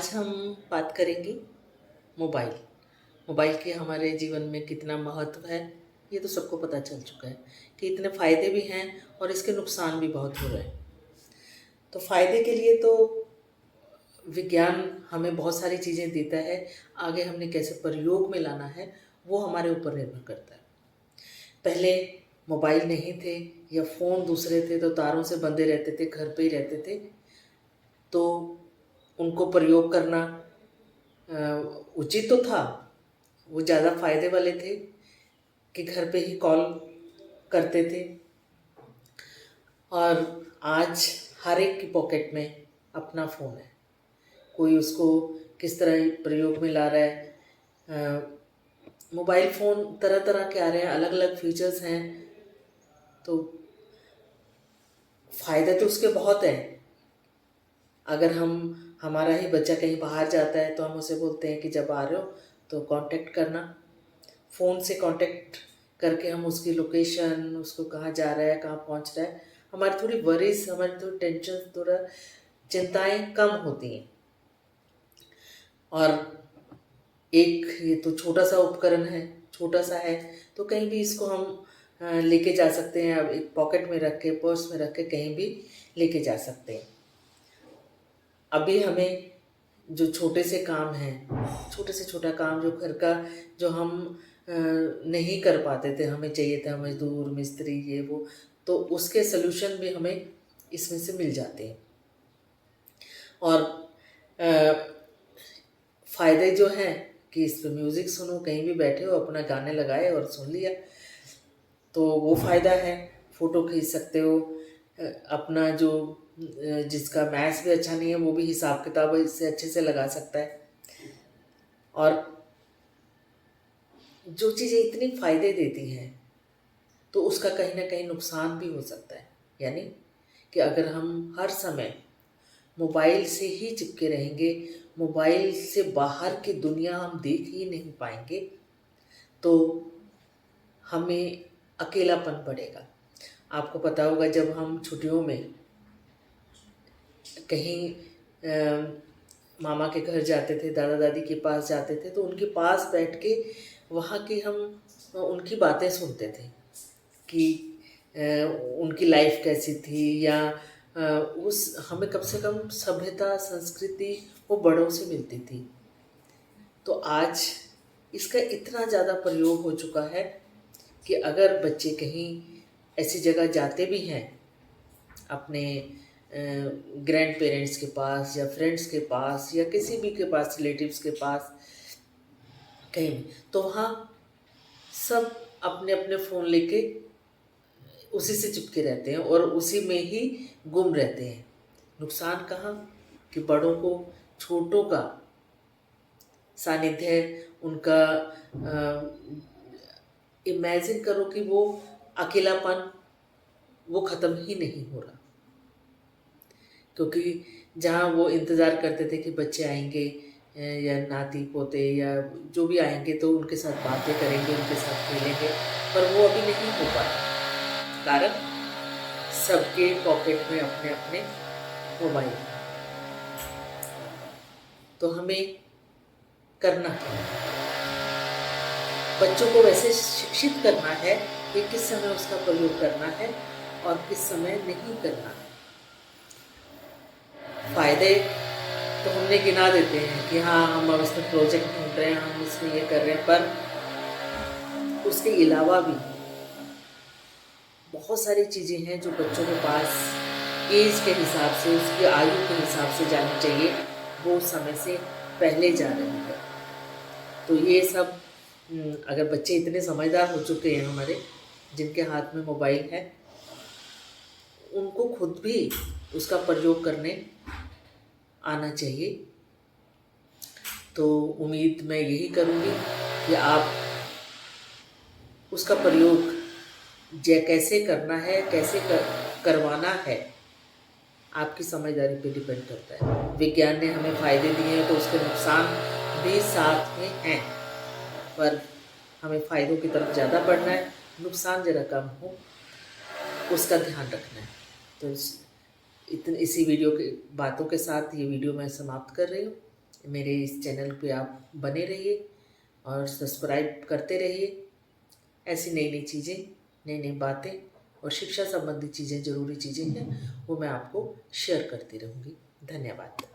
आज हम बात करेंगे मोबाइल। मोबाइल के हमारे जीवन में कितना महत्व है, ये तो सबको पता चल चुका है कि इतने फ़ायदे भी हैं और इसके नुकसान भी बहुत हो रहे हैं। तो फ़ायदे के लिए तो विज्ञान हमें बहुत सारी चीज़ें देता है, आगे हमने कैसे प्रयोग में लाना है, वो हमारे ऊपर निर्भर करता है। पहले मोबाइल नहीं थे या फ़ोन दूसरे थे, तो तारों से बंधे रहते थे, घर पे ही रहते थे, तो उनको प्रयोग करना उचित तो था। वो ज़्यादा फ़ायदे वाले थे कि घर पे ही कॉल करते थे। और आज हर एक की पॉकेट में अपना फ़ोन है। कोई उसको किस तरह प्रयोग में ला रहा है। मोबाइल फ़ोन तरह तरह के आ रहे हैं, अलग अलग फीचर्स हैं, तो फ़ायदे तो उसके बहुत हैं। अगर हमारा ही बच्चा कहीं बाहर जाता है तो हम उसे बोलते हैं कि जब आ रहे हो तो कांटेक्ट करना। फ़ोन से कांटेक्ट करके हम उसकी लोकेशन, उसको कहाँ जा रहा है, कहाँ पहुँच रहा है, हमारी थोड़ी वरीज़, हमारी थोड़ी टेंशन, थोड़ा चिंताएं कम होती हैं। और एक ये तो छोटा सा उपकरण है, छोटा सा है, तो कहीं भी इसको हम लेके जा सकते हैं। अब एक पॉकेट में रख के, पर्स में रख के कहीं भी लेके जा सकते हैं। अभी हमें जो छोटे से काम हैं, छोटे से छोटा काम जो घर का, जो हम नहीं कर पाते थे, हमें चाहिए था मज़दूर, मिस्त्री, ये वो, तो उसके सॉल्यूशन भी हमें इसमें से मिल जाते हैं। और फ़ायदे जो हैं कि इस पे म्यूज़िक सुनो, कहीं भी बैठे हो अपना गाने लगाए और सुन लिया, तो वो फ़ायदा है। फ़ोटो खींच सकते हो। अपना जो जिसका मैथ्स भी अच्छा नहीं है, वो भी हिसाब किताब इससे अच्छे से लगा सकता है। और जो चीज़ें इतनी फ़ायदे देती हैं, तो उसका कहीं न कहीं नुकसान भी हो सकता है। यानी कि अगर हम हर समय मोबाइल से ही चिपके रहेंगे, मोबाइल से बाहर की दुनिया हम देख ही नहीं पाएँगे, तो हमें अकेलापन पड़ेगा। आपको पता होगा, जब हम छुट्टियों में कहीं मामा के घर जाते थे, दादा-दादी के पास जाते थे, तो उनके पास बैठ के वहाँ की हम उनकी बातें सुनते थे कि अ, उनकी लाइफ कैसी थी, या उस हमें कम से कम सभ्यता, संस्कृति वो बड़ों से मिलती थी। तो आज इसका इतना ज़्यादा प्रयोग हो चुका है कि अगर बच्चे कहीं ऐसी जगह जाते भी हैं, अपने ग्रैंड पेरेंट्स के पास या फ्रेंड्स के पास या किसी भी के पास, रिलेटिव्स के पास, कहीं भी, तो वहाँ सब अपने अपने फ़ोन लेके उसी से चिपके रहते हैं और उसी में ही गुम रहते हैं। नुकसान कहाँ कि बड़ों को, छोटों का सानिध्य, उनका इमेजिन करो कि वो अकेलापन वो ख़त्म ही नहीं हो रहा। क्योंकि जहाँ वो इंतज़ार करते थे कि बच्चे आएँगे, या नाती-पोते या जो भी आएँगे, तो उनके साथ बातें करेंगे, उनके साथ खेलेंगे, पर वो अभी नहीं हो पाया। कारण सबके पॉकेट में अपने-अपने मोबाइल। तो हमें करना क्या है? बच्चों को वैसे शिक्षित करना है कि किस समय उसका प्रयोग करना है और किस समय नहीं करना है। फ़ायदे तो हमने गिना देते हैं कि हाँ, हम अब इसमें प्रोजेक्ट ढूँढ रहे हैं, हम इसमें ये कर रहे हैं, पर उसके अलावा भी बहुत सारी चीज़ें हैं जो बच्चों के पास ऐज के हिसाब से, उसकी आयु के हिसाब से जानी चाहिए, वो समय से पहले जा रही है। तो ये सब अगर बच्चे इतने समझदार हो चुके हैं हमारे, जिनके हाथ में मोबाइल है, उनको खुद भी उसका प्रयोग करने आना चाहिए। तो उम्मीद मैं यही करूँगी कि आप उसका प्रयोग कैसे करना है, कैसे करवाना है, आपकी समझदारी पे डिपेंड करता है। विज्ञान ने हमें फ़ायदे दिए हैं, तो उसके नुकसान भी साथ में हैं, पर हमें फ़ायदों की तरफ ज़्यादा बढ़ना है, नुकसान ज़रा कम हो, उसका ध्यान रखना है। तो इसी वीडियो के बातों के साथ ये वीडियो मैं समाप्त कर रही हूँ। मेरे इस चैनल पे आप बने रहिए और सब्सक्राइब करते रहिए। ऐसी नई नई चीज़ें, नई नई बातें और शिक्षा संबंधी चीज़ें, ज़रूरी चीज़ें हैं, वो मैं आपको शेयर करती रहूँगी। धन्यवाद।